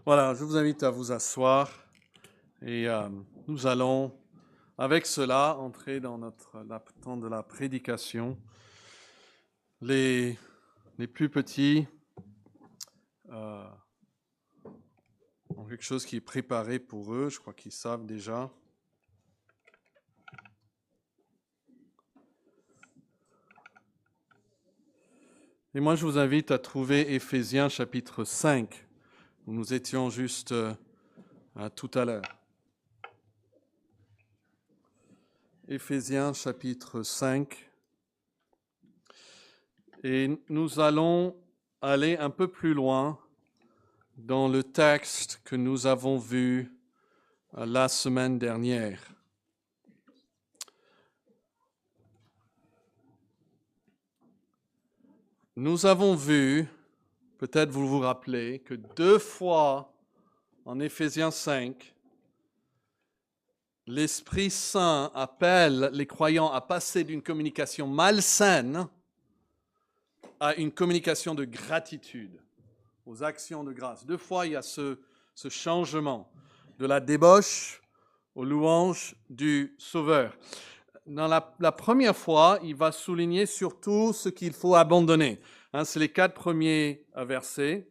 Voilà, je vous invite à vous asseoir et nous allons, avec cela, entrer dans notre temps de la prédication. Les plus petits ont quelque chose qui est préparé pour eux, je crois qu'ils savent déjà. Et moi, je vous invite à trouver Éphésiens chapitre 5, où nous étions juste tout à l'heure. Éphésiens chapitre 5. Et nous allons aller un peu plus loin dans le texte que nous avons vu la semaine dernière. Nous avons vu, peut-être vous vous rappelez, que 2 fois en Éphésiens 5, l'Esprit Saint appelle les croyants à passer d'une communication malsaine à une communication de gratitude, aux actions de grâce. 2 fois, il y a ce changement de la débauche aux louanges du Sauveur. Dans la première fois, il va souligner surtout ce qu'il faut abandonner. C'est les 4 premiers versets.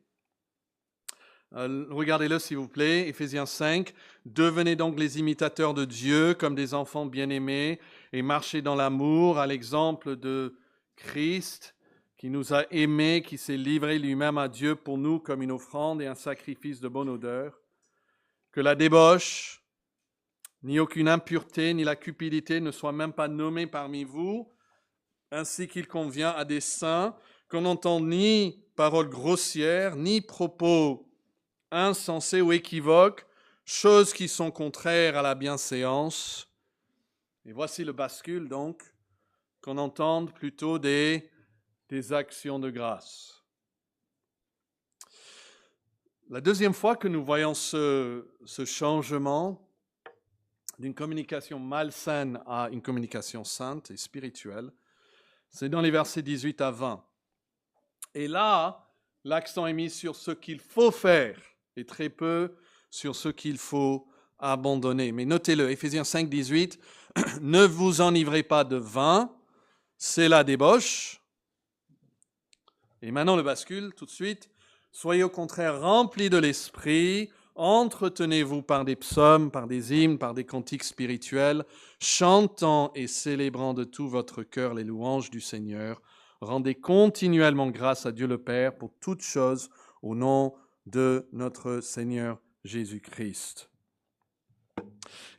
Regardez-le s'il vous plaît, Éphésiens 5. « Devenez donc les imitateurs de Dieu comme des enfants bien-aimés et marchez dans l'amour à l'exemple de Christ qui nous a aimés, qui s'est livré lui-même à Dieu pour nous comme une offrande et un sacrifice de bonne odeur. Que la débauche, ni aucune impureté, ni la cupidité ne soient même pas nommées parmi vous, ainsi qu'il convient à des saints, qu'on n'entende ni paroles grossières, ni propos insensés ou équivoques, choses qui sont contraires à la bienséance. Et voici le bascule donc, qu'on entende plutôt des actions de grâce. La deuxième fois que nous voyons ce changement d'une communication malsaine à une communication sainte et spirituelle, c'est dans les versets 18 à 20. Et là, l'accent est mis sur ce qu'il faut faire et très peu sur ce qu'il faut abandonner. Mais notez-le, Éphésiens 5, 18, « Ne vous enivrez pas de vin, c'est la débauche. » Et maintenant le bascule tout de suite. « Soyez au contraire remplis de l'esprit, entretenez-vous par des psaumes, par des hymnes, par des cantiques spirituels, chantant et célébrant de tout votre cœur les louanges du Seigneur. Rendez continuellement grâce à Dieu le Père pour toutes choses au nom de notre Seigneur Jésus-Christ. »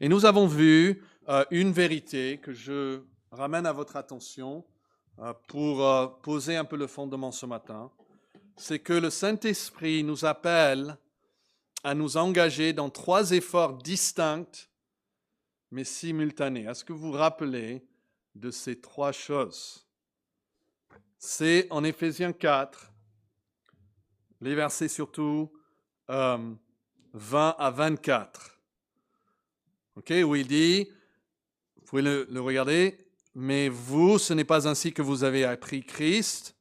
Et nous avons vu une vérité que je ramène à votre attention pour poser un peu le fondement ce matin. C'est que le Saint-Esprit nous appelle à nous engager dans 3 efforts distincts, mais simultanés. Est-ce que vous vous rappelez de ces 3 choses? C'est en Éphésiens 4, les versets surtout 20 à 24. Où il dit, vous pouvez le regarder, « Mais vous, ce n'est pas ainsi que vous avez appris Christ. »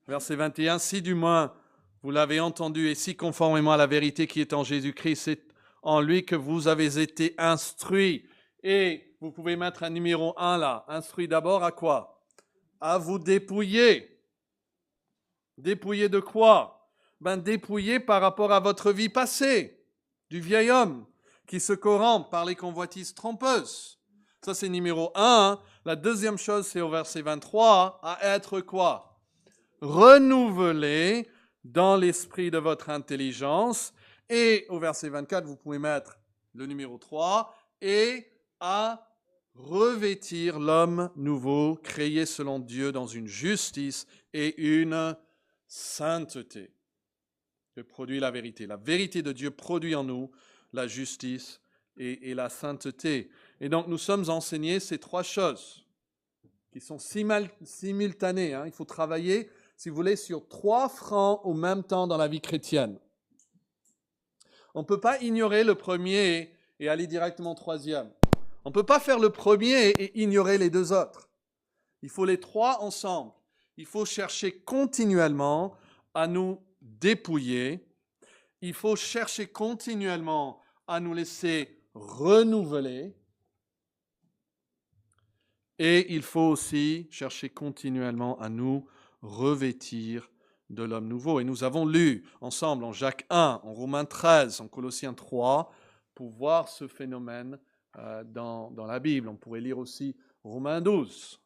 Verset 21, « Si du moins vous l'avez entendu et si conformément à la vérité qui est en Jésus-Christ, c'est en lui que vous avez été instruits. » Et vous pouvez mettre un numéro 1 là. Instruits d'abord à quoi? À vous dépouiller. Dépouiller de quoi? Dépouiller par rapport à votre vie passée, du vieil homme qui se corrompt par les convoitises trompeuses. Ça, c'est numéro 1. La deuxième chose, c'est au verset 23, à être quoi? Renouvelé dans l'esprit de votre intelligence. Et au verset 24, vous pouvez mettre le numéro 3, et à revêtir l'homme nouveau, créé selon Dieu dans une justice et une sainteté que produit la vérité. La vérité de Dieu produit en nous la justice et la sainteté. Et donc, nous sommes enseignés ces 3 choses qui sont simultanées. Il faut travailler, si vous voulez, sur 3 fronts au même temps dans la vie chrétienne. On ne peut pas ignorer le premier et aller directement au 3e. On ne peut pas faire le premier et ignorer les 2 autres. Il faut les 3 ensemble. Il faut chercher continuellement à nous dépouiller Il faut chercher continuellement à nous laisser renouveler. Et il faut aussi chercher continuellement à nous revêtir de l'homme nouveau. Et nous avons lu ensemble en Jacques 1, en Romains 13, en Colossiens 3, pour voir ce phénomène dans la Bible. On pourrait lire aussi Romains 12,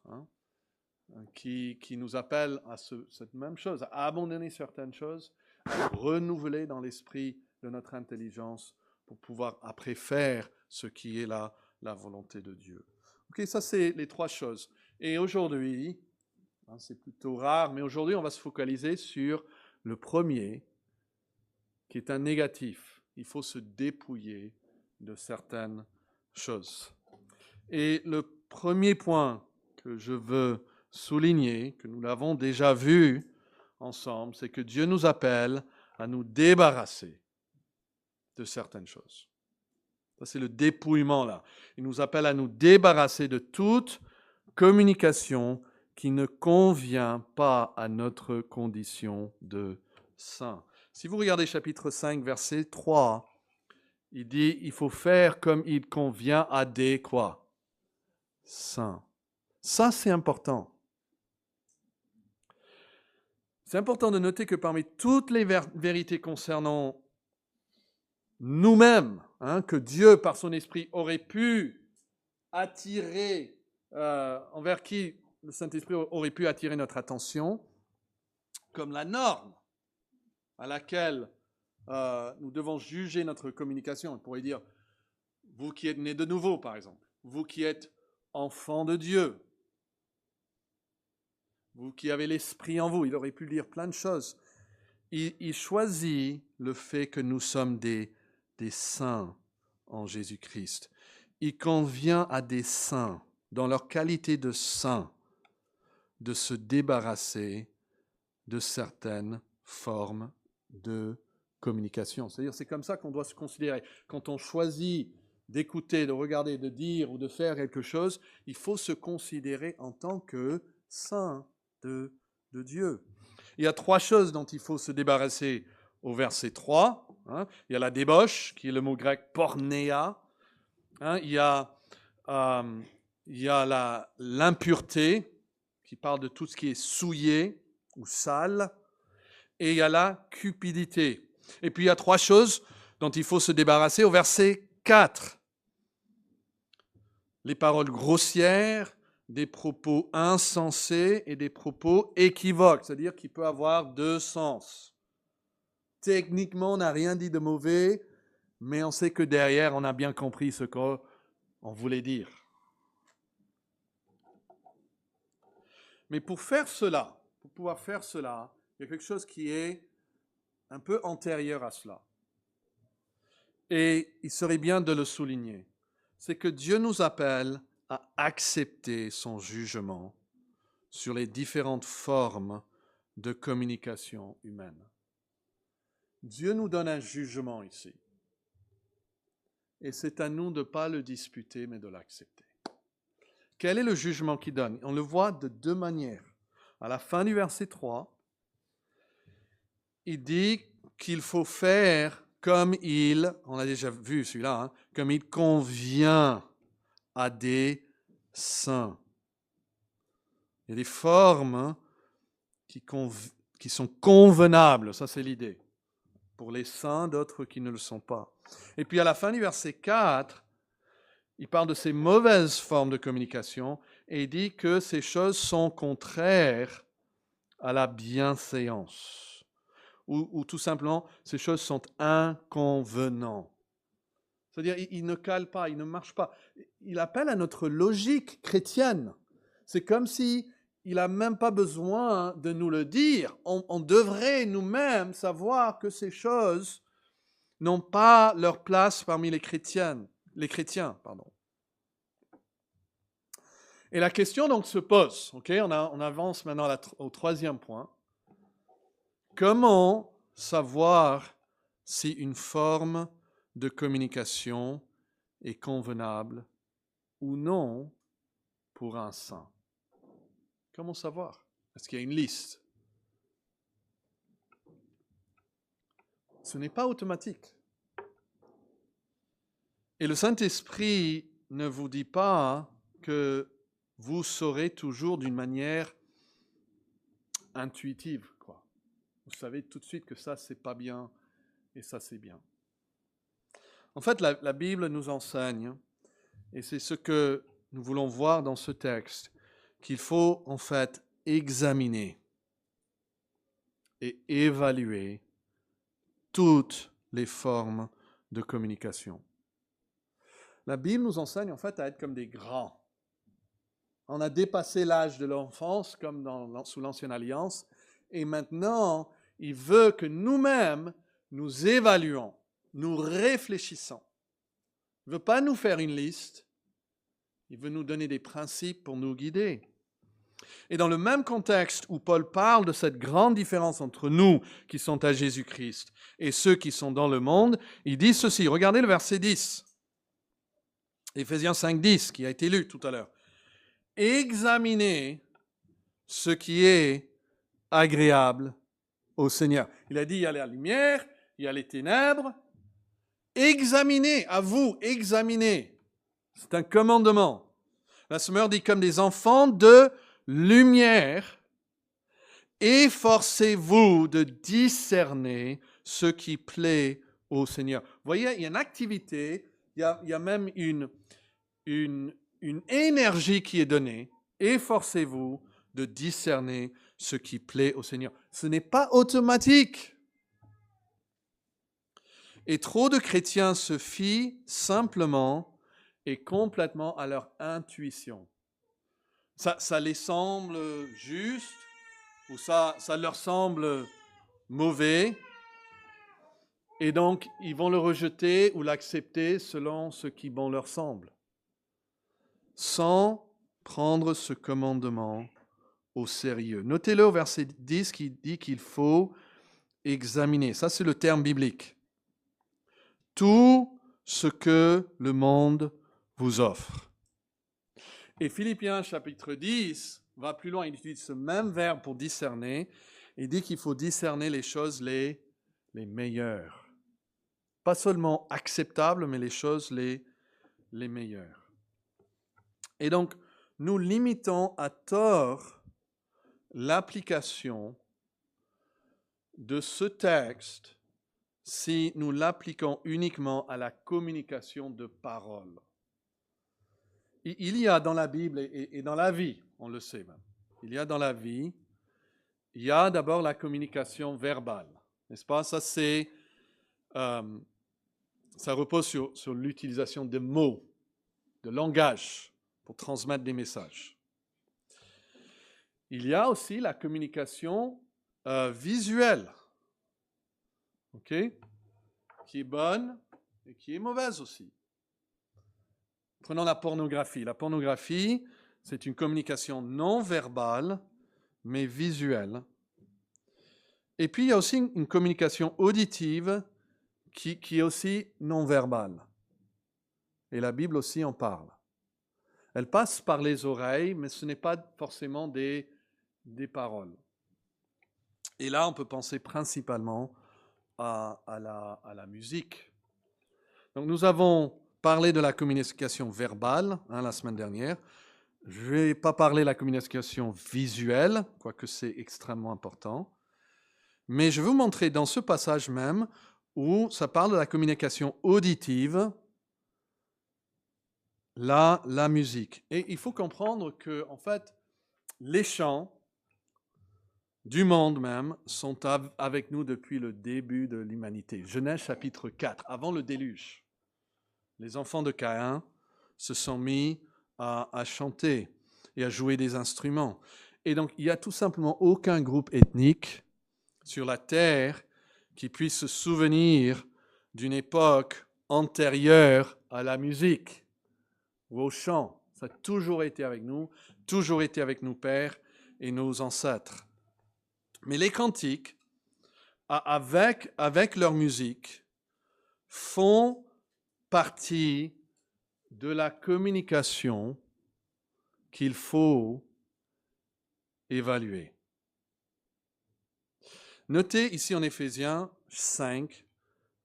qui nous appelle à cette même chose, à abandonner certaines choses, à renouveler dans l'esprit de notre intelligence pour pouvoir après faire ce qui est la volonté de Dieu. Ok, ça c'est les trois choses. Et aujourd'hui, c'est plutôt rare, mais aujourd'hui on va se focaliser sur le premier, qui est un négatif. Il faut se dépouiller de certaines choses. Et le premier point que je veux souligner, que nous l'avons déjà vu ensemble, c'est que Dieu nous appelle à nous débarrasser de certaines choses. Ça, c'est le dépouillement là. Il nous appelle à nous débarrasser de toute communication qui ne convient pas à notre condition de saint. Si vous regardez chapitre 5, verset 3, il dit, il faut faire comme il convient à des quoi? Saints. Ça, c'est important. C'est important de noter que parmi toutes les vérités concernant nous-mêmes, que Dieu, par son esprit, aurait pu attirer, envers qui le Saint-Esprit aurait pu attirer notre attention, comme la norme à laquelle nous devons juger notre communication. On pourrait dire, vous qui êtes nés de nouveau, par exemple, vous qui êtes enfants de Dieu, vous qui avez l'esprit en vous, il aurait pu dire plein de choses. Il choisit le fait que nous sommes des saints en Jésus-Christ. Il convient à des saints, dans leur qualité de saints, de se débarrasser de certaines formes de communication. C'est-à-dire, c'est comme ça qu'on doit se considérer. Quand on choisit d'écouter, de regarder, de dire ou de faire quelque chose, il faut se considérer en tant que saint de Dieu. Il y a trois choses dont il faut se débarrasser au verset 3. Il y a la débauche, qui est le mot grec pornéa. Il y a l'impureté, qui parle de tout ce qui est souillé ou sale. Et il y a la cupidité. Et puis il y a trois choses dont il faut se débarrasser au verset 4. Les paroles grossières, des propos insensés et des propos équivoques, c'est-à-dire qu'il peut avoir deux sens. Techniquement, on n'a rien dit de mauvais, mais on sait que derrière, on a bien compris ce qu'on voulait dire. Mais pour faire cela, pour pouvoir faire cela, il y a quelque chose qui est un peu antérieur à cela. Et il serait bien de le souligner. C'est que Dieu nous appelle à accepter son jugement sur les différentes formes de communication humaine. Dieu nous donne un jugement ici. Et c'est à nous de ne pas le disputer, mais de l'accepter. Quel est le jugement qu'il donne? On le voit de deux manières. À la fin du verset 3, il dit qu'il faut faire comme on a déjà vu celui-là, comme il convient à des saints. Il y a des formes qui sont convenables, ça c'est l'idée, pour les saints, d'autres qui ne le sont pas. Et puis à la fin du verset 4, il parle de ces mauvaises formes de communication et il dit que ces choses sont contraires à la bienséance. Ou tout simplement, ces choses sont inconvenantes. C'est-à-dire, il ne cale pas, il ne marche pas. Il appelle à notre logique chrétienne. C'est comme si il n'a même pas besoin de nous le dire. On devrait nous-mêmes savoir que ces choses n'ont pas leur place parmi les chrétiens. Et la question donc se pose. On avance maintenant au troisième point. Comment savoir si une forme de communication est convenable ou non pour un saint? Comment savoir? Est-ce qu'il y a une liste? Ce n'est pas automatique. Et le Saint-Esprit ne vous dit pas que vous saurez toujours d'une manière intuitive, quoi. Vous savez tout de suite que ça, c'est pas bien et ça, c'est bien. En fait, la Bible nous enseigne, et c'est ce que nous voulons voir dans ce texte, qu'il faut en fait examiner et évaluer toutes les formes de communication. La Bible nous enseigne en fait à être comme des grands. On a dépassé l'âge de l'enfance comme sous l'Ancienne Alliance, et maintenant, il veut que nous-mêmes, nous évaluons, nous réfléchissons. Il ne veut pas nous faire une liste, il veut nous donner des principes pour nous guider. Et dans le même contexte où Paul parle de cette grande différence entre nous qui sont à Jésus-Christ et ceux qui sont dans le monde, il dit ceci, regardez le verset 10, Éphésiens 5, 10, qui a été lu tout à l'heure. Examinez ce qui est agréable au Seigneur. Il a dit, il y a la lumière, il y a les ténèbres. Examinez, à vous, examinez. C'est un commandement. La Semeur dit comme des enfants de lumière, efforcez-vous de discerner ce qui plaît au Seigneur. Vous voyez, il y a une activité, il y a même une énergie qui est donnée. Efforcez-vous de discerner ce qui plaît au Seigneur. Ce n'est pas automatique. Et trop de chrétiens se fient simplement et complètement à leur intuition. Ça les semble juste ou ça leur semble mauvais. Et donc, ils vont le rejeter ou l'accepter selon ce qui bon leur semble, sans prendre ce commandement au sérieux. Notez-le au verset 10 qui dit qu'il faut examiner. Ça, c'est le terme biblique. Tout ce que le monde vous offre. Et Philippiens chapitre 10 va plus loin. Il utilise ce même verbe pour discerner. Il dit qu'il faut discerner les choses les meilleures. Pas seulement acceptables, mais les choses les meilleures. Et donc, nous limitons à tort l'application de ce texte si nous l'appliquons uniquement à la communication de paroles. Il y a dans la Bible et dans la vie, on le sait même, il y a dans la vie, il y a d'abord la communication verbale, n'est-ce pas? Ça, ça repose sur l'utilisation de mots, de langage, pour transmettre des messages. Il y a aussi la communication visuelle, ok, qui est bonne et qui est mauvaise aussi. Prenons la pornographie. La pornographie, c'est une communication non verbale, mais visuelle. Et puis, il y a aussi une communication auditive qui est aussi non verbale. Et la Bible aussi en parle. Elle passe par les oreilles, mais ce n'est pas forcément des paroles. Et là, on peut penser principalement à la musique. Donc, nous avons parlé de la communication verbale la semaine dernière. Je ne vais pas parler de la communication visuelle, quoique c'est extrêmement important. Mais je vais vous montrer dans ce passage même où ça parle de la communication auditive, la musique. Et il faut comprendre que, en fait, les chants du monde même sont avec nous depuis le début de l'humanité. Genèse chapitre 4, avant le déluge. Les enfants de Caïn se sont mis à chanter et à jouer des instruments. Et donc, il n'y a tout simplement aucun groupe ethnique sur la terre qui puisse se souvenir d'une époque antérieure à la musique ou au chant. Ça a toujours été avec nous, toujours été avec nos pères et nos ancêtres. Mais les cantiques, avec leur musique, font partie de la communication qu'il faut évaluer. Notez ici en Éphésiens 5,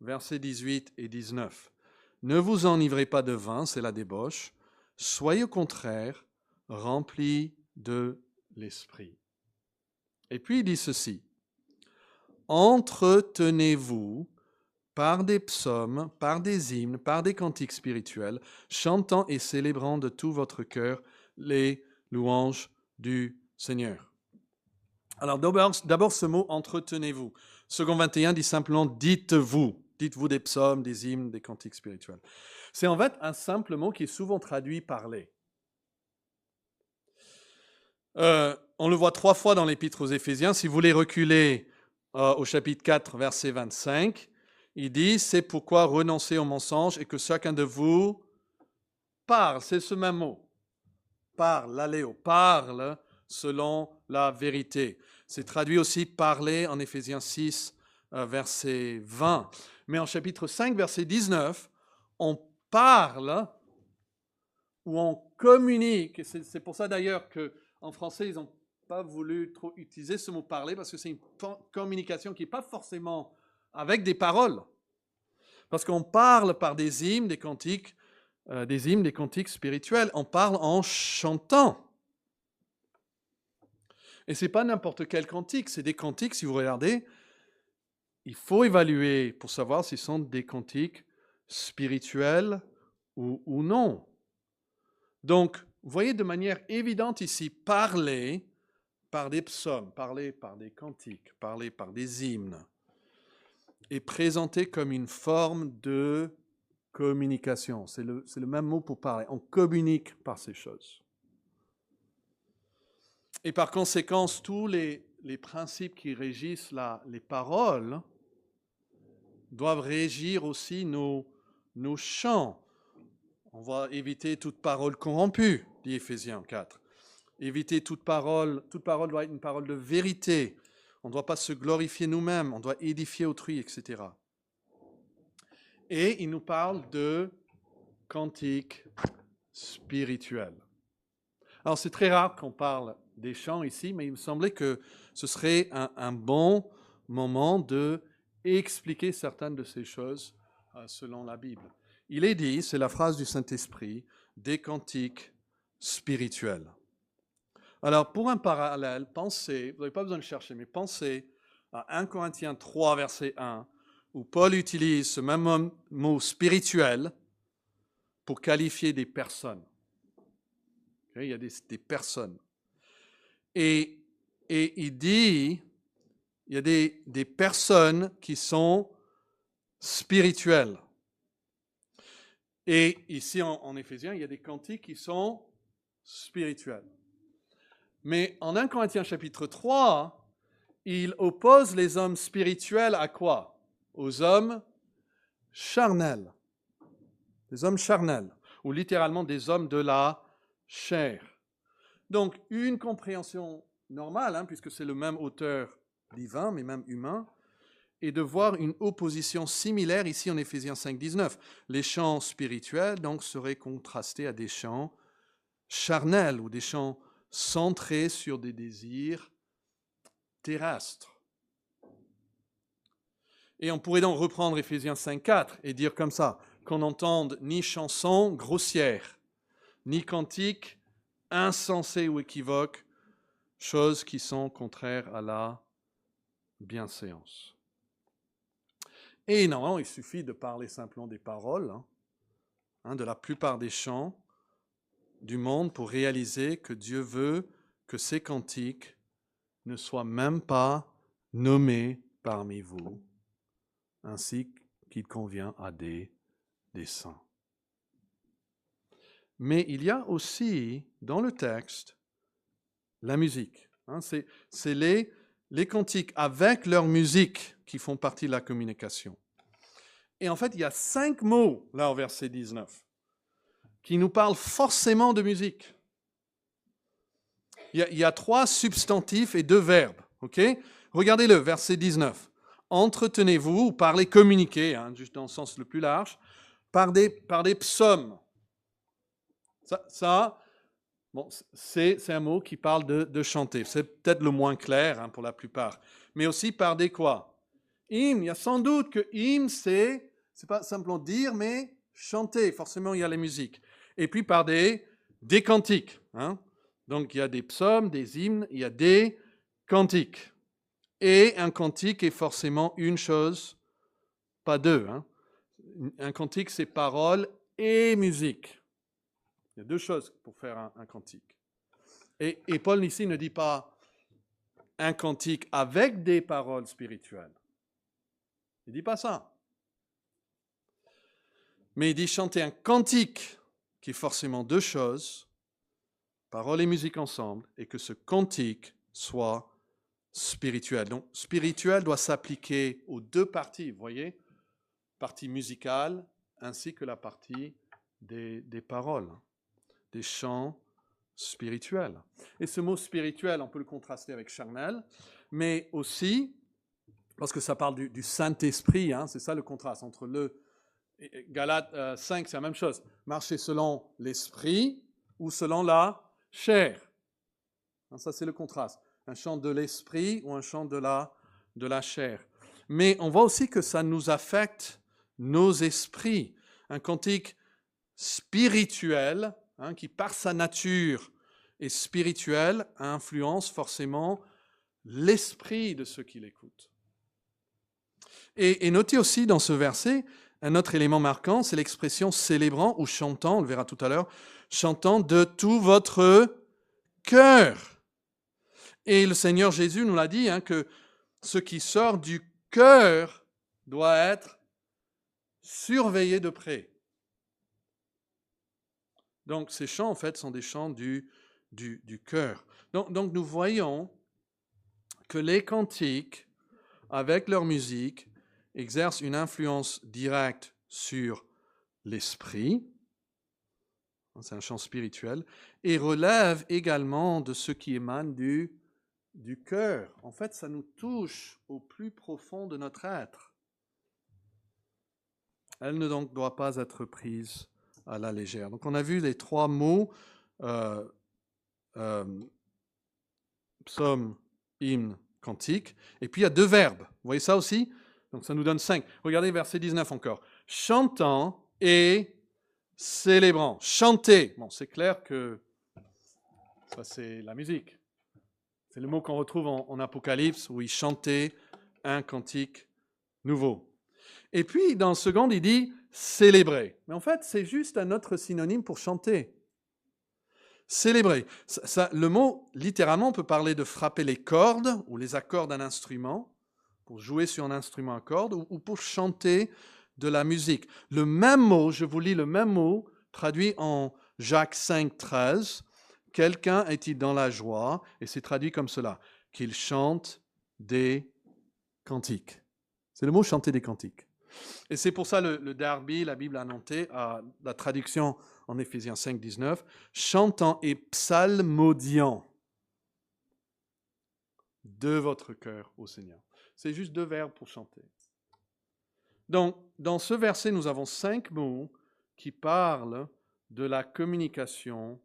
versets 18 et 19. Ne vous enivrez pas de vin, c'est la débauche. Soyez au contraire remplis de l'esprit. Et puis il dit ceci. Entretenez-vous par des psaumes, par des hymnes, par des cantiques spirituels, chantant et célébrant de tout votre cœur les louanges du Seigneur. Alors d'abord ce mot « entretenez-vous ». Second 21 dit simplement « dites-vous ». Dites-vous des psaumes, des hymnes, des cantiques spirituels. C'est en fait un simple mot qui est souvent traduit « parler ». On le voit 3 fois dans l'Épître aux Éphésiens. Si vous voulez reculer au chapitre 4, verset 25, il dit « C'est pourquoi renoncez au mensonge et que chacun de vous parle ». C'est ce même mot. Parle, l'aléo, parle selon la vérité. C'est traduit aussi « parler » en Éphésiens 6, verset 20. Mais en chapitre 5, verset 19, on parle ou on communique. C'est pour ça d'ailleurs qu'en français, ils n'ont pas voulu trop utiliser ce mot « parler » parce que c'est une communication qui n'est pas forcément avec des paroles. Parce qu'on parle par des hymnes, des cantiques spirituels. On parle en chantant. Et ce n'est pas n'importe quel cantique, c'est des cantiques, si vous regardez, il faut évaluer pour savoir s'ils sont des cantiques spirituels ou non. Donc, vous voyez de manière évidente ici, parler par des psaumes, parler par des cantiques, parler par des hymnes, est présenté comme une forme de communication. C'est le même mot pour parler. On communique par ces choses. Et par conséquent, tous les principes qui régissent les paroles doivent régir aussi nos chants. On va éviter toute parole corrompue, dit Éphésiens 4. Éviter toute parole doit être une parole de vérité. On ne doit pas se glorifier nous-mêmes, on doit édifier autrui, etc. Et il nous parle de cantiques spirituels. Alors c'est très rare qu'on parle des chants ici, mais il me semblait que ce serait un bon moment de expliquer certaines de ces choses selon la Bible. Il est dit, c'est la phrase du Saint-Esprit, des cantiques spirituels. Alors pour un parallèle, pensez, vous n'avez pas besoin de chercher, mais pensez à 1 Corinthiens 3, verset 1, où Paul utilise ce même mot spirituel pour qualifier des personnes. Okay, il y a des personnes. Et il dit, il y a des personnes qui sont spirituelles. Et ici, en Éphésiens, il y a des cantiques qui sont spirituels. Mais en 1 Corinthiens chapitre 3, il oppose les hommes spirituels à quoi? Aux hommes charnels. Des hommes charnels, ou littéralement des hommes de la chair. Donc, une compréhension normale, puisque c'est le même auteur divin, mais même humain, et de voir une opposition similaire ici en Éphésiens 5, 19. Les chants spirituels, donc, seraient contrastés à des chants charnels, ou des chants centrés sur des désirs terrestres. Et on pourrait donc reprendre Éphésiens 5, 4 et dire comme ça, qu'on n'entende ni chansons grossières, ni cantiques insensés ou équivoques, choses qui sont contraires à la bienséance. Et normalement, il suffit de parler simplement des paroles, de la plupart des chants du monde pour réaliser que Dieu veut que ces cantiques ne soient même pas nommés parmi vous, ainsi qu'il convient à des saints. Mais il y a aussi dans le texte la musique. C'est les cantiques avec leur musique qui font partie de la communication. Et en fait, il y a 5 mots, là, au verset 19, qui nous parlent forcément de musique. Il y a 3 substantifs et 2 verbes. Okay? Regardez-le, verset 19. Entretenez-vous, ou parlez, communiquez, juste dans le sens le plus large, par des psaumes. Bon, c'est un mot qui parle de chanter. C'est peut-être le moins clair pour la plupart. Mais aussi par des quoi? Hymne, il y a sans doute que hymne, c'est pas simplement dire, mais chanter. Forcément, il y a les musiques. Et puis par des cantiques. Hein. Donc il y a des psaumes, des hymnes, il y a des cantiques. Et un cantique est forcément une chose, pas deux. Hein. Un cantique, c'est parole et musique. Il y a deux choses pour faire un cantique. Et Paul ici ne dit pas un cantique avec des paroles spirituelles. Il ne dit pas ça. Mais il dit chanter un cantique qui est forcément deux choses, parole et musique ensemble, et que ce cantique soit spirituel. Donc, spirituel doit s'appliquer aux deux parties, vous voyez, partie musicale ainsi que la partie des paroles, des chants spirituels. Et ce mot spirituel, on peut le contraster avec charnel, mais aussi, parce que ça parle du Saint-Esprit, hein, c'est ça le contraste entre le Galates 5, c'est la même chose. Marcher selon l'esprit ou selon la chair. Ça, c'est le contraste. Un chant de l'esprit ou un chant de la chair. Mais on voit aussi que ça nous affecte nos esprits. Un cantique spirituel, hein, qui par sa nature est spirituel, influence forcément l'esprit de ceux qui l'écoutent. Et notez aussi dans ce verset, un autre élément marquant, c'est l'expression célébrant ou chantant, on le verra tout à l'heure, chantant de tout votre cœur. Et le Seigneur Jésus nous l'a dit, hein, que ce qui sort du cœur doit être surveillé de près. Donc ces chants, en fait, sont des chants du cœur. Donc nous voyons que les cantiques, avec leur musique, exercent une influence directe sur l'esprit, c'est un chant spirituel, et relèvent également de ce qui émane du cœur. En fait, ça nous touche au plus profond de notre être. Elle ne donc doit pas être prise à la légère. Donc on a vu les trois mots, psaume, hymne, cantique, et puis il y a deux verbes. Vous voyez ça aussi? Donc ça nous donne 5. Regardez verset 19 encore. Chantant et célébrant. Chanter. Bon, c'est clair que ça c'est la musique. C'est le mot qu'on retrouve en Apocalypse où il chantait un cantique nouveau. Et puis dans le second, il dit célébrer. Mais en fait, c'est juste un autre synonyme pour chanter. Célébrer. Le mot, littéralement, on peut parler de frapper les cordes ou les accords d'un instrument, pour jouer sur un instrument à cordes, ou pour chanter de la musique. Le même mot, je vous lis le même mot, traduit en Jacques 5, 13. Quelqu'un est-il dans la joie, et c'est traduit comme cela, qu'il chante des cantiques. C'est le mot chanter des cantiques. Et c'est pour ça le Darby, la Bible a noté, la traduction en Éphésiens 5, 19, chantant et psalmodiant de votre cœur au Seigneur. C'est juste deux verbes pour chanter. Donc, dans ce verset, nous avons 5 mots qui parlent de la communication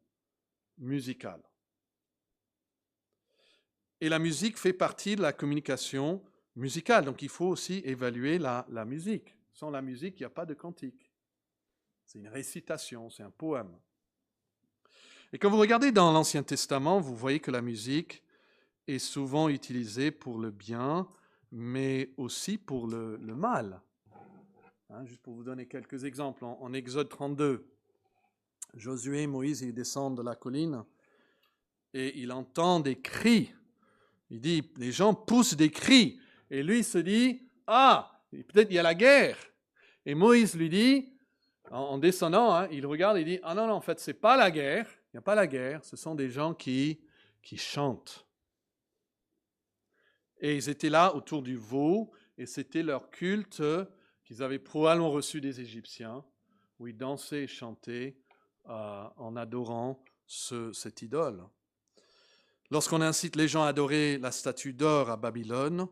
musicale. Et la musique fait partie de la communication musicale. Donc, il faut aussi évaluer la musique. Sans la musique, il n'y a pas de cantique. C'est une récitation, c'est un poème. Et quand vous regardez dans l'Ancien Testament, vous voyez que la musique est souvent utilisée pour le bien, mais aussi pour le mal. Hein, juste pour vous donner quelques exemples. En Exode 32, Josué et Moïse, ils descendent de la colline et il entend des cris. Il dit, les gens poussent des cris. Et lui il se dit, peut-être il y a la guerre. Et Moïse lui dit, en descendant, hein, il regarde et il dit, non, en fait, c'est pas la guerre. Il n'y a pas la guerre. Ce sont des gens qui chantent. Et ils étaient là autour du veau et c'était leur culte qu'ils avaient probablement reçu des Égyptiens, où ils dansaient et chantaient en adorant cette idole. Lorsqu'on incite les gens à adorer la statue d'or à Babylone,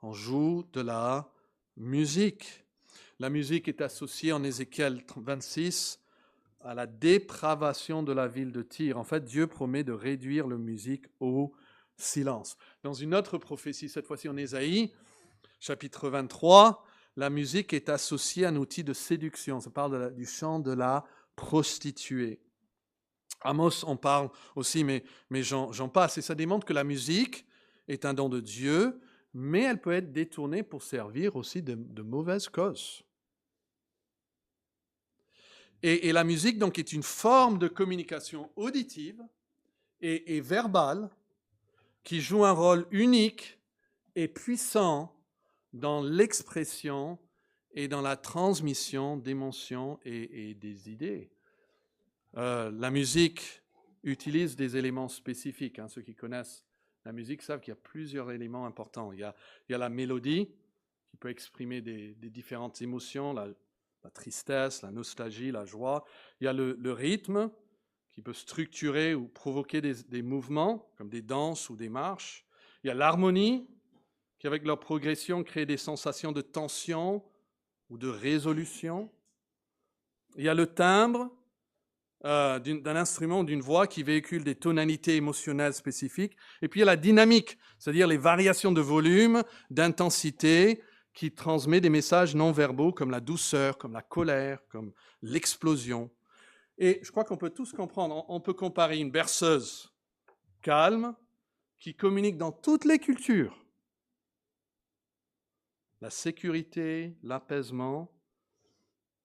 on joue de la musique. La musique est associée en Ézéchiel 26 à la dépravation de la ville de Tyr. En fait, Dieu promet de réduire la musique au silence. Dans une autre prophétie, cette fois-ci en Ésaïe, chapitre 23, la musique est associée à un outil de séduction. Ça parle du chant de la prostituée. Amos en parle aussi, mais j'en passe. Et ça démontre que la musique est un don de Dieu, mais elle peut être détournée pour servir aussi de mauvaises causes. Et la musique, donc, est une forme de communication auditive et verbale qui joue un rôle unique et puissant dans l'expression et dans la transmission d'émotions et des idées. La musique utilise des éléments spécifiques. Ceux qui connaissent la musique savent qu'il y a plusieurs éléments importants. Il y a la mélodie qui peut exprimer des différentes émotions, la tristesse, la nostalgie, la joie. Il y a le rythme qui peut structurer ou provoquer des mouvements, comme des danses ou des marches. Il y a l'harmonie qui, avec leur progression, crée des sensations de tension ou de résolution. Il y a le timbre d'un instrument, d'une voix qui véhicule des tonalités émotionnelles spécifiques. Et puis il y a la dynamique, c'est-à-dire les variations de volume, d'intensité, qui transmet des messages non verbaux comme la douceur, comme la colère, comme l'explosion. Et je crois qu'on peut tous comprendre, on peut comparer une berceuse calme qui communique dans toutes les cultures la sécurité, l'apaisement,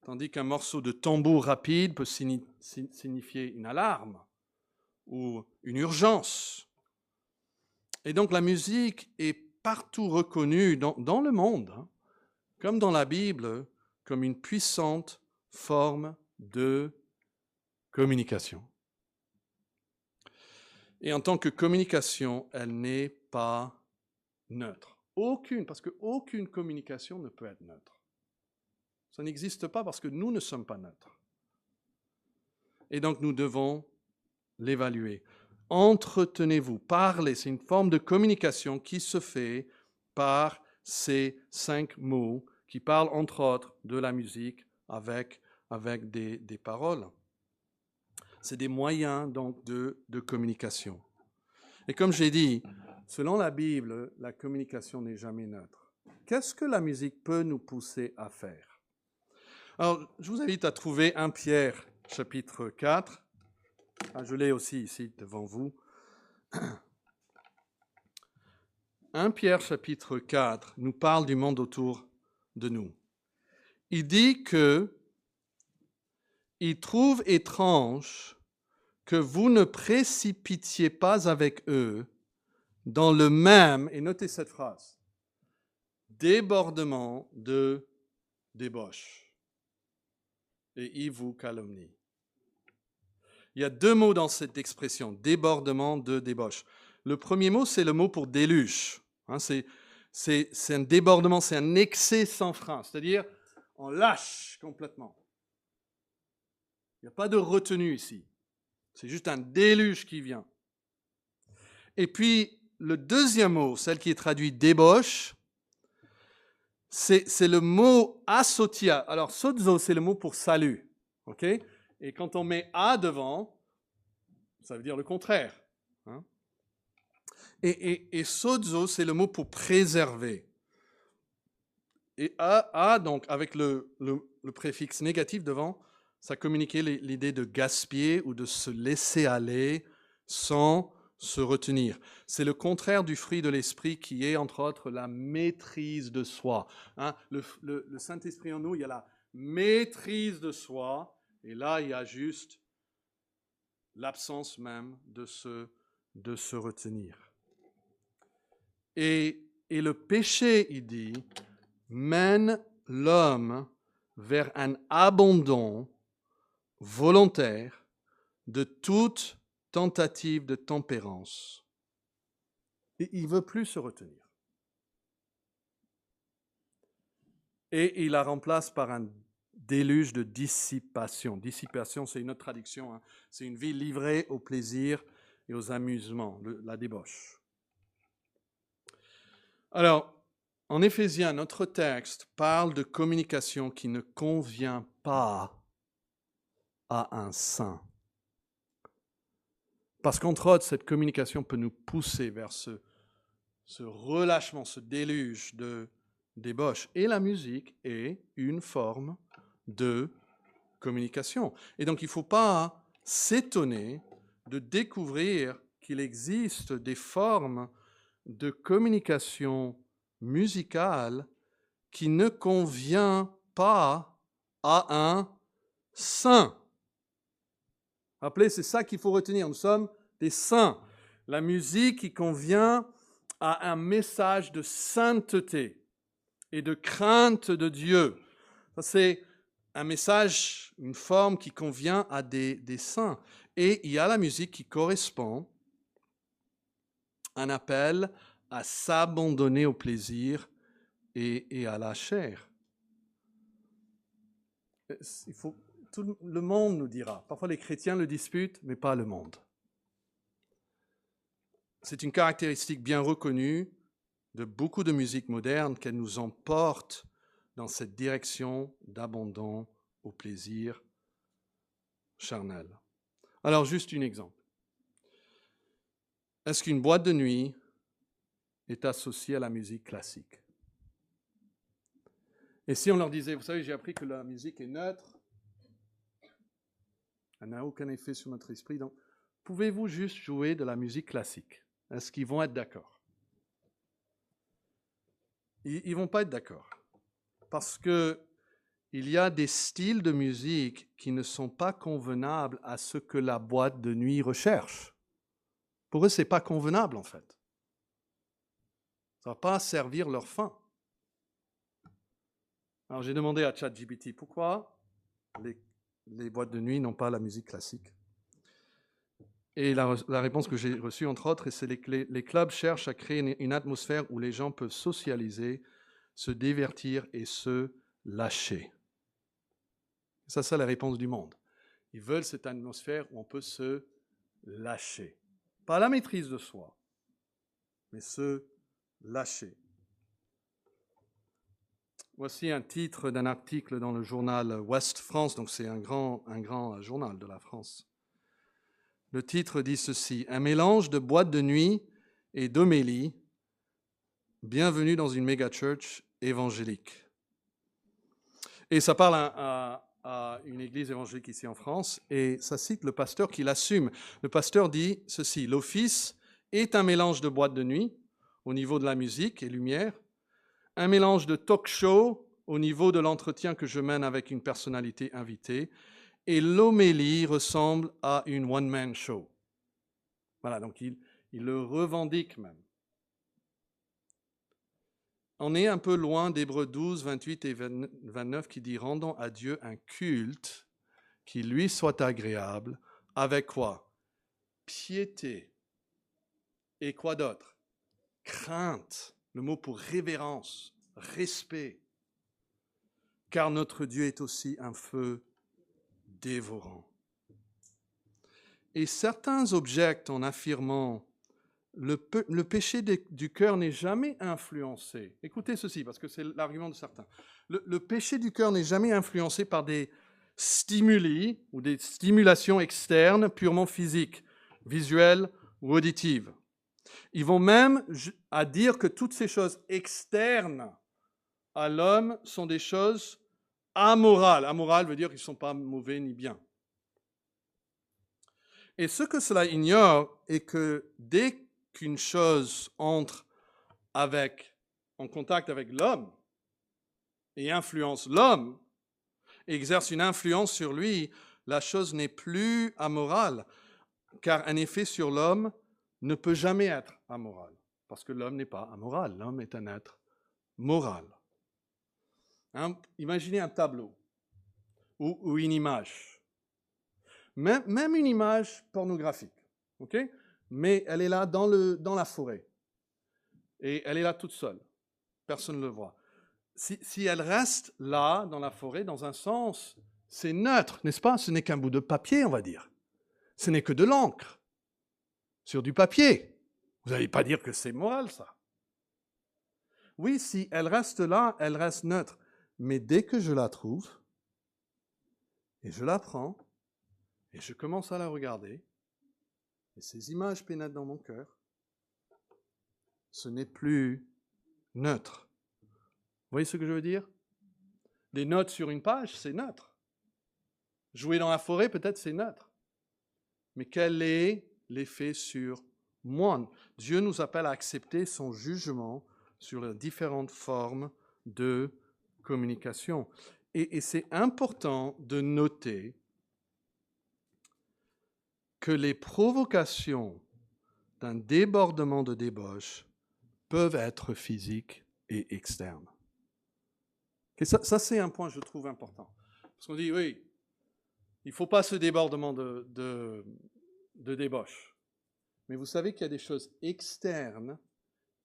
tandis qu'un morceau de tambour rapide peut signifier une alarme ou une urgence. Et donc la musique est partout reconnue dans le monde, comme dans la Bible, comme une puissante forme de communication. Et en tant que communication, elle n'est pas neutre. Parce qu'aucune communication ne peut être neutre. Ça n'existe pas parce que nous ne sommes pas neutres. Et donc nous devons l'évaluer. Entretenez-vous, parlez, c'est une forme de communication qui se fait par ces 5 mots qui parlent entre autres de la musique avec des paroles. C'est des moyens donc de communication. Et comme j'ai dit, selon la Bible, la communication n'est jamais neutre. Qu'est-ce que la musique peut nous pousser à faire? Alors, je vous invite à trouver 1 Pierre, chapitre 4. Je l'ai aussi ici devant vous. 1 Pierre, chapitre 4, nous parle du monde autour de nous. Il dit que il trouve étrange que vous ne précipitiez pas avec eux dans le même, et notez cette phrase, débordement de débauche. Et ils vous calomnient. Il y a 2 mots dans cette expression, débordement de débauche. Le premier mot, c'est le mot pour déluge. C'est un débordement, c'est un excès sans frein, c'est-à-dire on lâche complètement. Il n'y a pas de retenue ici. C'est juste un déluge qui vient. Et puis, le deuxième mot, celle qui est traduite débauche, c'est le mot asotia. Alors, sozo, c'est le mot pour salut. Ok ? Et quand on met a devant, ça veut dire le contraire. Et sozo, c'est le mot pour préserver. Et a donc, avec le préfixe négatif devant, ça communiquait l'idée de gaspiller ou de se laisser aller sans se retenir. C'est le contraire du fruit de l'esprit qui est, entre autres, la maîtrise de soi. Le Saint-Esprit en nous, il y a la maîtrise de soi, et là, il y a juste l'absence même de se retenir. Et le péché, il dit, mène l'homme vers un abandon volontaire de toute tentative de tempérance. Et il ne veut plus se retenir. Et il la remplace par un déluge de dissipation. Dissipation, c'est une autre traduction. C'est une vie livrée au plaisir et aux amusements, la débauche. Alors, en Éphésiens, notre texte parle de communication qui ne convient pas à un saint. Parce qu'entre autres, cette communication peut nous pousser vers ce relâchement, ce déluge de débauche. Et la musique est une forme de communication. Et donc, il ne faut pas s'étonner de découvrir qu'il existe des formes de communication musicale qui ne conviennent pas à un saint. Rappelez, c'est ça qu'il faut retenir. Nous sommes des saints. La musique qui convient à un message de sainteté et de crainte de Dieu. Ça, c'est un message, une forme qui convient à des saints. Et il y a la musique qui correspond à un appel à s'abandonner au plaisir et à la chair. Tout le monde nous dira. Parfois les chrétiens le disputent, mais pas le monde. C'est une caractéristique bien reconnue de beaucoup de musique moderne qu'elle nous emporte dans cette direction d'abandon au plaisir charnel. Alors, juste un exemple. Est-ce qu'une boîte de nuit est associée à la musique classique? Et si on leur disait, vous savez, j'ai appris que la musique est neutre, elle n'a aucun effet sur notre esprit, donc pouvez-vous juste jouer de la musique classique? Est-ce qu'ils vont être d'accord? Ils ne vont pas être d'accord. Parce qu'il y a des styles de musique qui ne sont pas convenables à ce que la boîte de nuit recherche. Pour eux, ce n'est pas convenable, en fait. Ça ne va pas servir leur fin. Alors, j'ai demandé à ChatGPT pourquoi les boîtes de nuit n'ont pas la musique classique. Et la réponse que j'ai reçue, entre autres, c'est que les clubs cherchent à créer une atmosphère où les gens peuvent socialiser, se divertir et se lâcher. Ça, c'est la réponse du monde. Ils veulent cette atmosphère où on peut se lâcher. Pas la maîtrise de soi, mais se lâcher. Voici un titre d'un article dans le journal Ouest France, donc c'est un grand journal de la France. Le titre dit ceci: un mélange de boîte de nuit et d'homélie. Bienvenue dans une méga church évangélique. Et ça parle à une église évangélique ici en France, et ça cite le pasteur qui l'assume. Le pasteur dit ceci: l'office est un mélange de boîte de nuit au niveau de la musique et lumière, un mélange de talk show au niveau de l'entretien que je mène avec une personnalité invitée, et l'homélie ressemble à une one-man show. Voilà, donc il le revendique même. On est un peu loin d'Hébreux 12, 28 et 29 qui dit « Rendons à Dieu un culte qui lui soit agréable. » Avec quoi? Piété. Et quoi d'autre? Crainte. Le mot pour révérence, respect. Car notre Dieu est aussi un feu dévorant. Et certains objectent en affirmant le péché du cœur n'est jamais influencé. Écoutez ceci, parce que c'est l'argument de certains. Le péché du cœur n'est jamais influencé par des stimuli ou des stimulations externes purement physiques, visuelles ou auditives. Ils vont même à dire que toutes ces choses externes à l'homme sont des choses amorales. Amoral veut dire qu'ils ne sont pas mauvais ni bien. Et ce que cela ignore est que dès qu'une chose entre en contact avec l'homme et influence l'homme, et exerce une influence sur lui, la chose n'est plus amorale, car un effet sur l'homme ne peut jamais être amoral, parce que l'homme n'est pas amoral, l'homme est un être moral. Imaginez un tableau ou une image, même une image pornographique, ok? Mais elle est là dans la forêt. Et elle est là toute seule. Personne ne le voit. Si elle reste là, dans la forêt, dans un sens, c'est neutre, n'est-ce pas? Ce n'est qu'un bout de papier, on va dire. Ce n'est que de l'encre sur du papier. Vous n'allez pas dire que c'est moral, ça. Oui, si elle reste là, elle reste neutre. Mais dès que je la trouve, et je la prends, et je commence à la regarder, et ces images pénètrent dans mon cœur, ce n'est plus neutre. voyez ce que je veux dire? Des notes sur une page, c'est neutre. Jouer dans la forêt, peut-être c'est neutre. Mais quel est l'effet sur moi? Dieu nous appelle à accepter son jugement sur les différentes formes de communication. Et c'est important de noter que les provocations d'un débordement de débauche peuvent être physiques et externes. Et ça c'est un point que je trouve important. Parce qu'on dit, oui, il ne faut pas ce débordement de débauche. Mais vous savez qu'il y a des choses externes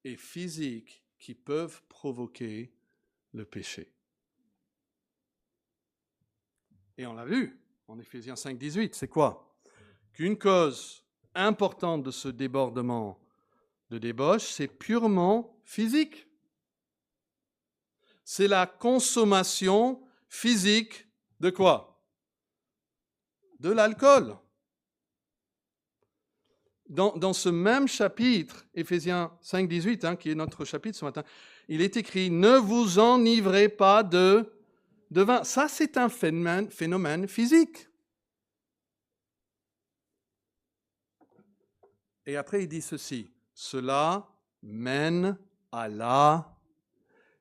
et physiques qui peuvent provoquer le péché. Et on l'a vu en Éphésiens 5, 18. C'est quoi? Qu'une cause importante de ce débordement de débauche, c'est purement physique. C'est la consommation physique de quoi? De l'alcool. Dans ce même chapitre, Éphésiens 5, 18, qui est notre chapitre ce matin, il est écrit « Ne vous enivrez pas de vin ». Ça, c'est un phénomène physique. Et après, il dit ceci, « Cela mène à la... »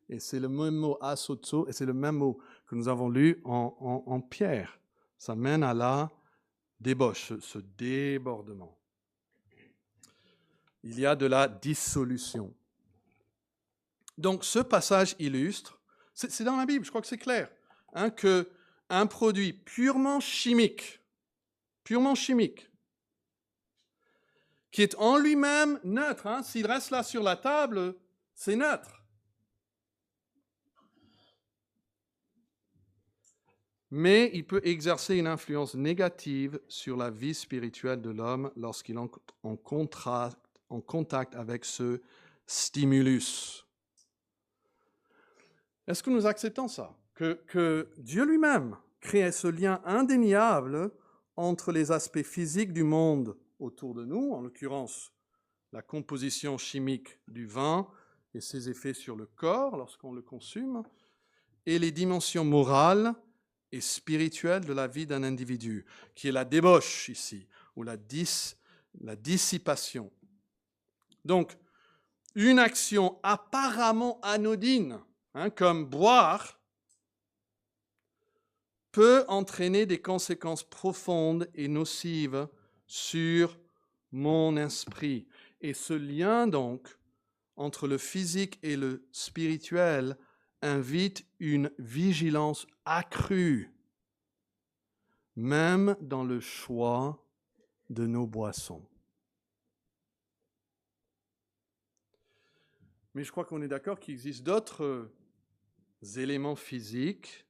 Et c'est le même mot « asozo », et c'est le même mot que nous avons lu en Pierre. Ça mène à la débauche, ce débordement. Il y a de la dissolution. Donc, ce passage illustre, c'est dans la Bible, je crois que c'est clair, qu'un produit purement chimique, qui est en lui-même neutre, s'il reste là sur la table, c'est neutre. Mais il peut exercer une influence négative sur la vie spirituelle de l'homme lorsqu'il est en contact avec ce stimulus. Est-ce que nous acceptons ça? Que Dieu lui-même crée ce lien indéniable entre les aspects physiques du monde autour de nous, en l'occurrence la composition chimique du vin et ses effets sur le corps lorsqu'on le consomme, et les dimensions morales et spirituelle de la vie d'un individu, qui est la débauche ici, ou la dissipation. Donc, une action apparemment anodine, comme boire, peut entraîner des conséquences profondes et nocives sur mon esprit. Et ce lien, donc, entre le physique et le spirituel invite une vigilance accrue, même dans le choix de nos boissons. Mais je crois qu'on est d'accord qu'il existe d'autres éléments physiques,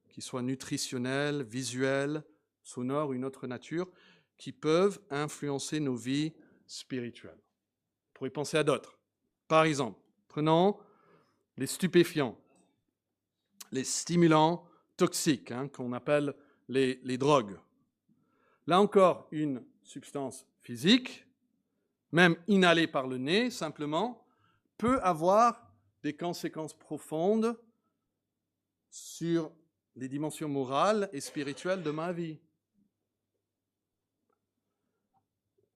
qui soient nutritionnels, visuels, sonores ou une autre nature, qui peuvent influencer nos vies spirituelles. On pourrait penser à d'autres. Par exemple, prenons les stupéfiants, les stimulants toxiques, qu'on appelle les drogues. Là encore, une substance physique, même inhalée par le nez simplement, peut avoir des conséquences profondes sur les dimensions morales et spirituelles de ma vie.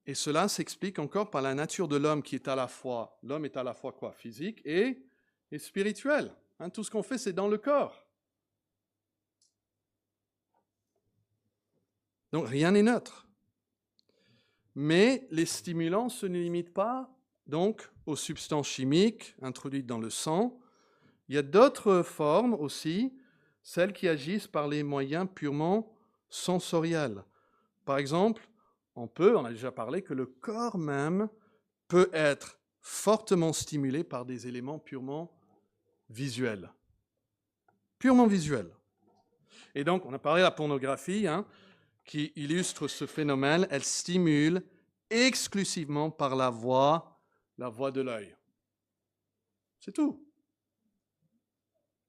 Et cela s'explique encore par la nature de l'homme qui est à la fois, l'homme est à la fois quoi? Physique et spirituel. Tout ce qu'on fait, c'est dans le corps. Donc rien n'est neutre. Mais les stimulants ne se limitent pas donc aux substances chimiques introduites dans le sang. Il y a d'autres formes aussi, celles qui agissent par les moyens purement sensoriels. Par exemple, on a déjà parlé que le corps même peut être fortement stimulé par des éléments purement visuels. Purement visuels. Et donc, on a parlé de la pornographie, qui illustre ce phénomène. Elle stimule exclusivement par la voie de l'œil. C'est tout.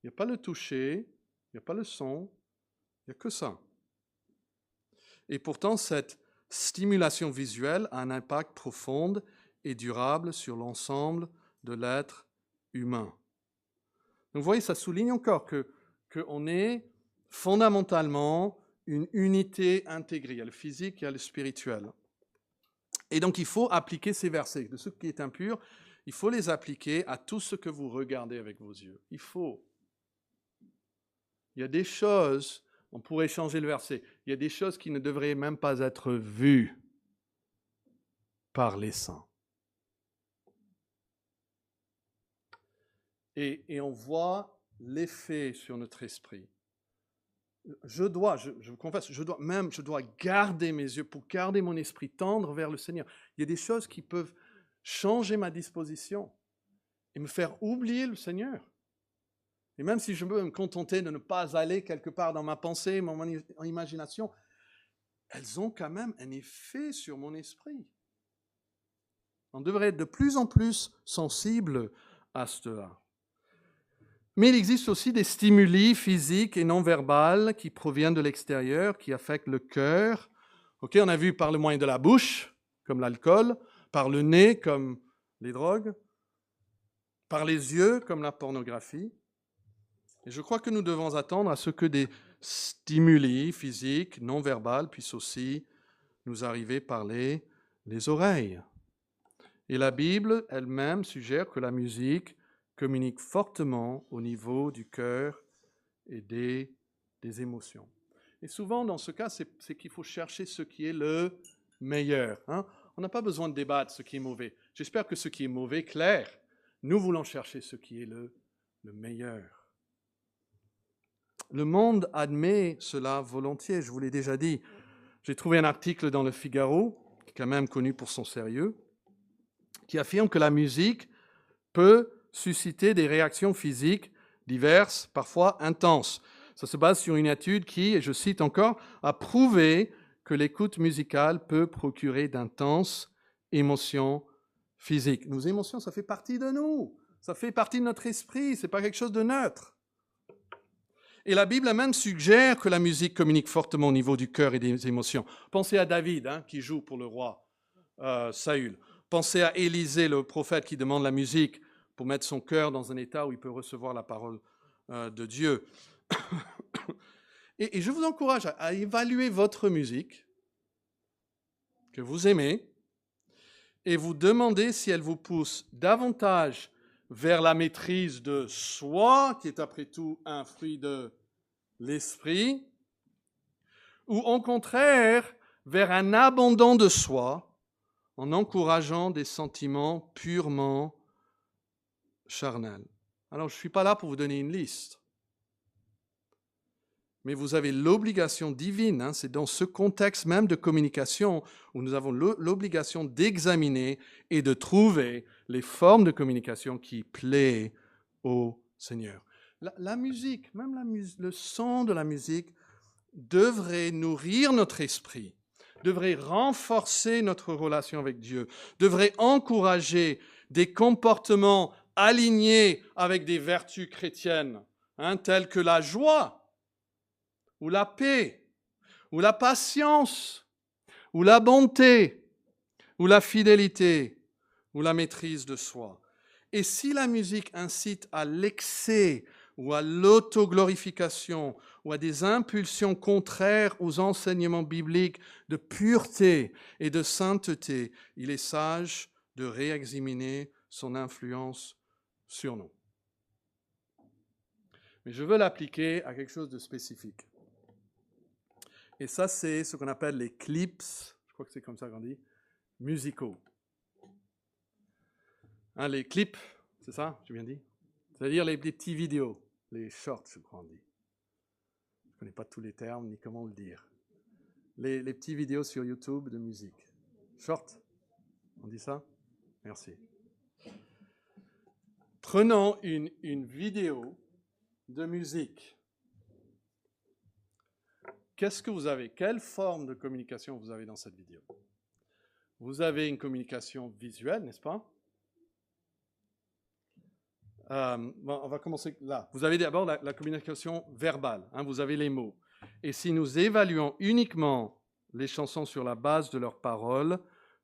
Il n'y a pas le toucher, il n'y a pas le son, il n'y a que ça. Et pourtant, cette stimulation visuelle a un impact profond et durable sur l'ensemble de l'être humain. Donc vous voyez, ça souligne encore qu'on est fondamentalement une unité intégrée. Il y a le physique, il y a le spirituel. Et donc il faut appliquer ces versets. De ce qui est impur, il faut les appliquer à tout ce que vous regardez avec vos yeux. Il faut. Il y a des choses, on pourrait changer le verset, il y a des choses qui ne devraient même pas être vues par les saints. Et on voit l'effet sur notre esprit. Je vous confesse, je dois garder mes yeux pour garder mon esprit tendre vers le Seigneur. Il y a des choses qui peuvent changer ma disposition et me faire oublier le Seigneur. Et même si je veux me contenter de ne pas aller quelque part dans ma pensée, mon imagination, elles ont quand même un effet sur mon esprit. On devrait être de plus en plus sensible à cela. Mais il existe aussi des stimuli physiques et non verbaux qui proviennent de l'extérieur, qui affectent le cœur. Okay, on a vu par le moyen de la bouche, comme l'alcool, par le nez, comme les drogues, par les yeux, comme la pornographie. Et je crois que nous devons attendre à ce que des stimuli physiques, non verbaux, puissent aussi nous arriver par les oreilles. Et la Bible elle-même suggère que la musique communique fortement au niveau du cœur et des émotions. Et souvent, dans ce cas, c'est qu'il faut chercher ce qui est le meilleur. Hein? On n'a pas besoin de débattre ce qui est mauvais. J'espère que ce qui est mauvais, clair, nous voulons chercher ce qui est le meilleur. Le monde admet cela volontiers, je vous l'ai déjà dit. J'ai trouvé un article dans le Figaro, qui est quand même connu pour son sérieux, qui affirme que la musique peut susciter des réactions physiques diverses, parfois intenses. Ça se base sur une étude qui, et je cite encore, a prouvé que l'écoute musicale peut procurer d'intenses émotions physiques. Nos émotions, ça fait partie de nous, ça fait partie de notre esprit, c'est pas quelque chose de neutre. Et la Bible même suggère que la musique communique fortement au niveau du cœur et des émotions. Pensez à David, qui joue pour le roi Saül. Pensez à Élisée, le prophète, qui demande la musique pour mettre son cœur dans un état où il peut recevoir la parole de Dieu. Et je vous encourage à évaluer votre musique que vous aimez et vous demander si elle vous pousse davantage vers la maîtrise de soi, qui est après tout un fruit de l'esprit, ou au contraire vers un abandon de soi en encourageant des sentiments purement charnels. Alors, je ne suis pas là pour vous donner une liste, mais vous avez l'obligation divine, c'est dans ce contexte même de communication où nous avons l'obligation d'examiner et de trouver les formes de communication qui plaisent au Seigneur. La musique, même le son de la musique, devrait nourrir notre esprit, devrait renforcer notre relation avec Dieu, devrait encourager des comportements alignés avec des vertus chrétiennes, telles que la joie, ou la paix, ou la patience, ou la bonté, ou la fidélité, ou la maîtrise de soi. Et si la musique incite à l'excès, ou à l'autoglorification, ou à des impulsions contraires aux enseignements bibliques de pureté et de sainteté, il est sage de réexaminer son influence sur nous. Mais je veux l'appliquer à quelque chose de spécifique. Et ça, c'est ce qu'on appelle les clips, je crois que c'est comme ça qu'on dit, musicaux. Les clips, c'est ça, j'ai bien dit? C'est-à-dire les petits vidéos, les shorts, je crois on dit. Je ne connais pas tous les termes ni comment le dire. Les petits vidéos sur YouTube de musique. Short, on dit ça? Merci. Prenons une vidéo de musique. Qu'est-ce que vous avez? Quelle forme de communication vous avez dans cette vidéo? Vous avez une communication visuelle, n'est-ce pas? On va commencer là. Vous avez d'abord la communication verbale, vous avez les mots. Et si nous évaluons uniquement les chansons sur la base de leurs paroles,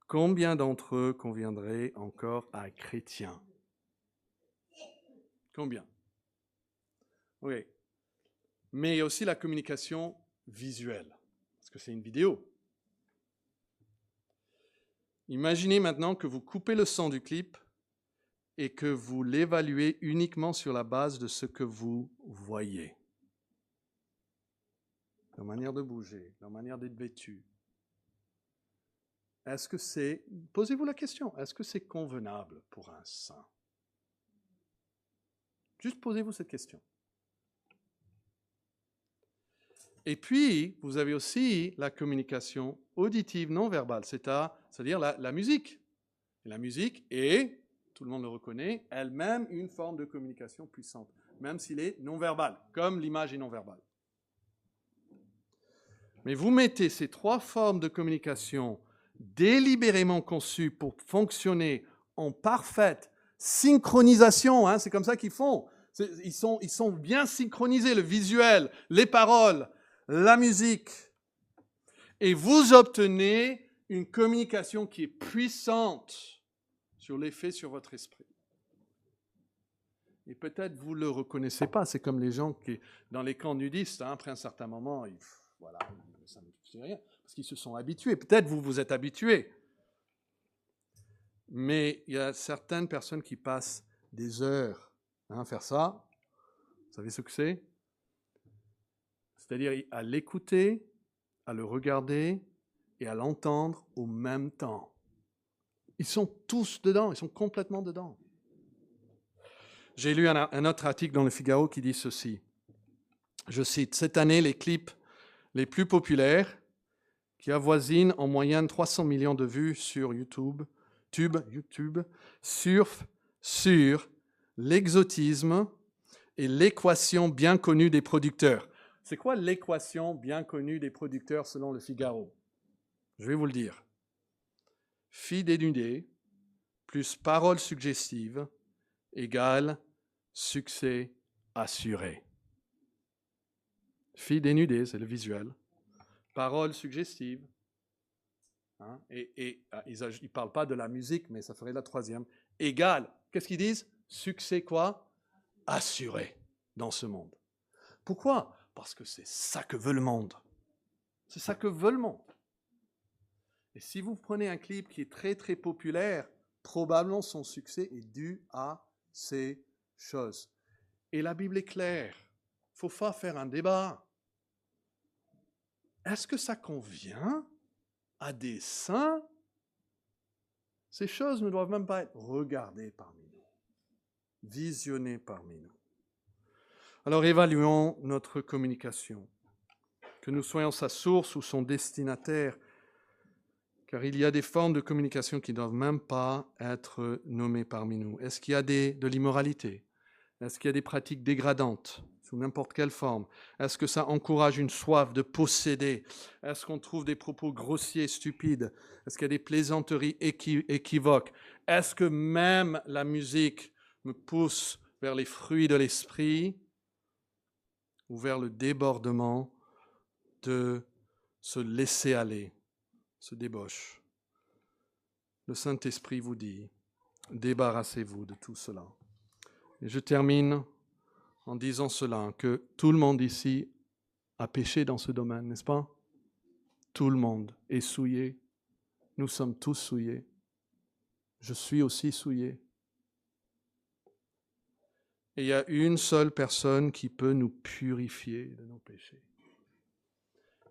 combien d'entre eux conviendraient encore à chrétiens? Combien? Oui. Mais il y a aussi la communication visuelle, parce que c'est une vidéo. Imaginez maintenant que vous coupez le son du clip et que vous l'évaluez uniquement sur la base de ce que vous voyez. La manière de bouger, la manière d'être vêtu. Est-ce que c'est, posez-vous la question, est-ce que c'est convenable pour un saint? Juste posez-vous cette question. Et puis, vous avez aussi la communication auditive non verbale, c'est-à-dire la musique. Et la musique est, tout le monde le reconnaît, elle-même une forme de communication puissante, même s'il est non verbal, comme l'image est non verbale. Mais vous mettez ces trois formes de communication délibérément conçues pour fonctionner en parfaite synchronisation, hein, c'est comme ça qu'ils font. Ils sont bien synchronisés, le visuel, les paroles, la musique. Et vous obtenez une communication qui est puissante sur l'effet sur votre esprit. Et peut-être vous ne le reconnaissez pas. C'est comme les gens qui, dans les camps nudistes, hein, après un certain moment, voilà, ça ne fait rien, parce qu'ils se sont habitués. Peut-être vous vous êtes habitués. Mais il y a certaines personnes qui passent des heures à faire ça. Vous savez ce que c'est? C'est-à-dire à l'écouter, à le regarder et à l'entendre au même temps. Ils sont tous dedans, ils sont complètement dedans. J'ai lu un autre article dans le Figaro qui dit ceci. Je cite, « Cette année, les clips les plus populaires, qui avoisinent en moyenne 300 millions de vues sur YouTube, surfent sur l'exotisme et l'équation bien connue des producteurs. » C'est quoi l'équation bien connue des producteurs selon le Figaro? Je vais vous le dire. Fille dénudée plus paroles suggestives égale succès assuré. Fille dénudée, c'est le visuel. Paroles suggestives. Hein, ils ne parlent pas de la musique, mais ça ferait la troisième. Égale, qu'est-ce qu'ils disent? Succès quoi? Assuré dans ce monde. Pourquoi? Parce que c'est ça que veut le monde. C'est ça que veut le monde. Et si vous prenez un clip qui est très très populaire, probablement son succès est dû à ces choses. Et la Bible est claire. Il ne faut pas faire un débat. Est-ce que ça convient à des saints? Ces choses ne doivent même pas être regardées parmi nous, visionnées parmi nous. Alors évaluons notre communication, que nous soyons sa source ou son destinataire, car il y a des formes de communication qui ne doivent même pas être nommées parmi nous. Est-ce qu'il y a de l'immoralité? Est-ce qu'il y a des pratiques dégradantes, sous n'importe quelle forme? Est-ce que ça encourage une soif de posséder? Est-ce qu'on trouve des propos grossiers, stupides? Est-ce qu'il y a des plaisanteries équivoques? Est-ce que même la musique me pousse vers les fruits de l'esprit ou vers le débordement de se laisser aller, se débauche? Le Saint-Esprit vous dit, débarrassez-vous de tout cela. Et je termine en disant cela, que tout le monde ici a péché dans ce domaine, n'est-ce pas? Tout le monde est souillé. Nous sommes tous souillés. Je suis aussi souillé. Et il y a une seule personne qui peut nous purifier de nos péchés.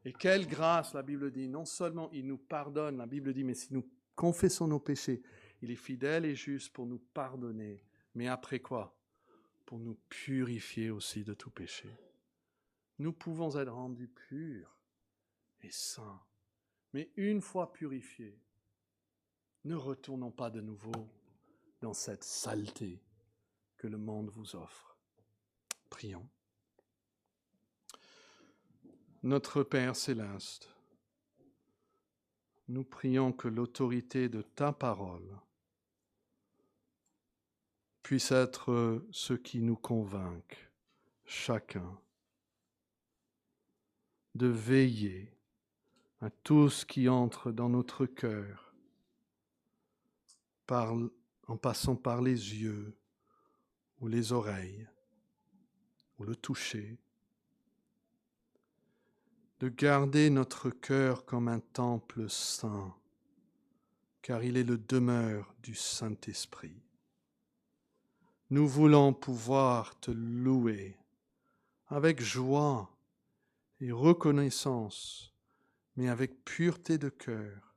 Et quelle grâce, la Bible dit. Non seulement il nous pardonne, la Bible dit, mais si nous confessons nos péchés, il est fidèle et juste pour nous pardonner. Mais après quoi? Pour nous purifier aussi de tout péché. Nous pouvons être rendus purs et saints. Mais une fois purifiés, ne retournons pas de nouveau dans cette saleté que le monde vous offre. Prions. Notre Père céleste, nous prions que l'autorité de ta parole puisse être ce qui nous convainc, chacun, de veiller à tout ce qui entre dans notre cœur, en passant par les yeux ou les oreilles ou le toucher, de garder notre cœur comme un temple saint, car il est le demeure du Saint-Esprit. Nous voulons pouvoir te louer avec joie et reconnaissance, mais avec pureté de cœur,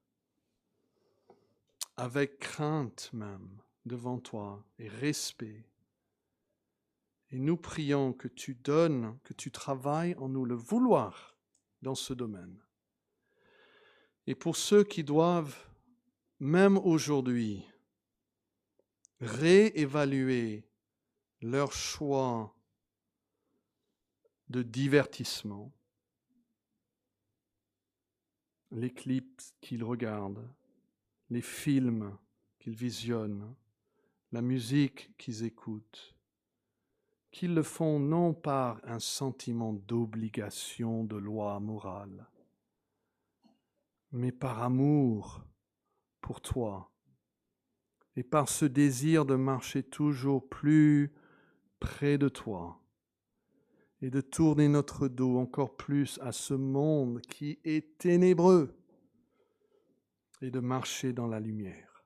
avec crainte même devant toi et respect. Et nous prions que tu donnes, que tu travailles en nous le vouloir dans ce domaine. Et pour ceux qui doivent, même aujourd'hui, réévaluer leur choix de divertissement, les clips qu'ils regardent, les films qu'ils visionnent, la musique qu'ils écoutent, qu'ils le font non par un sentiment d'obligation, de loi morale, mais par amour pour toi et par ce désir de marcher toujours plus près de toi et de tourner notre dos encore plus à ce monde qui est ténébreux et de marcher dans la lumière.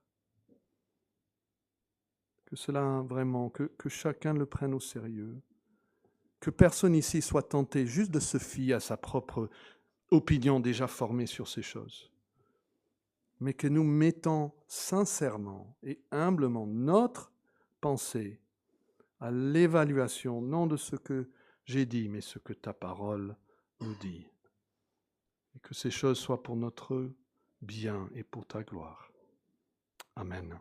Que cela vraiment, que chacun le prenne au sérieux, que personne ici soit tenté juste de se fier à sa propre opinion déjà formée sur ces choses, mais que nous mettons sincèrement et humblement notre pensée à l'évaluation, non de ce que j'ai dit, mais ce que ta parole nous dit. Et que ces choses soient pour notre bien et pour ta gloire. Amen.